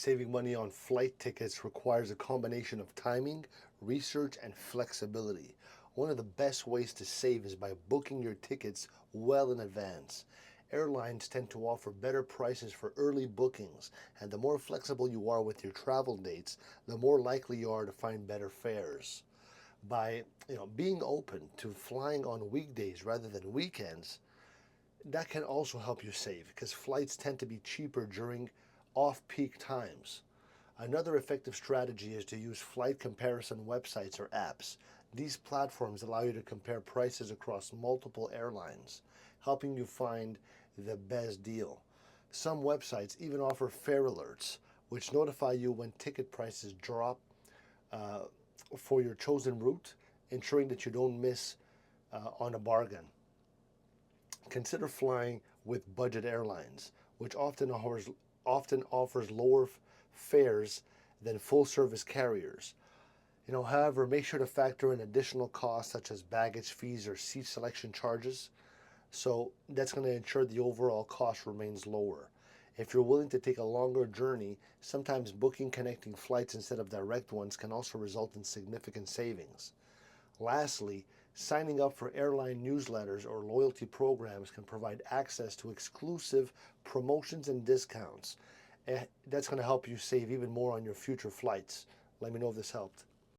Saving money on flight tickets requires a combination of timing, research, and flexibility. One of the best ways to save is by booking your tickets well in advance. Airlines tend to offer better prices for early bookings, and the more flexible you are with your travel dates, the more likely you are to find better fares. By being open to flying on weekdays rather than weekends, that can also help you save because flights tend to be cheaper during off-peak times. Another effective strategy is to use flight comparison websites or apps. These platforms allow you to compare prices across multiple airlines, helping you find the best deal. Some websites even offer fare alerts, which notify you when ticket prices drop uh, for your chosen route, ensuring that you don't miss on a bargain. Consider flying with budget airlines, which often offers lower fares than full service carriers. However, make sure to factor in additional costs such as baggage fees or seat selection charges. So that's going to ensure the overall cost remains lower. If you're willing to take a longer journey, sometimes booking connecting flights instead of direct ones can also result in significant savings. Lastly, signing up for airline newsletters or loyalty programs can provide access to exclusive promotions and discounts. That's going to help you save even more on your future flights. Let me know if this helped.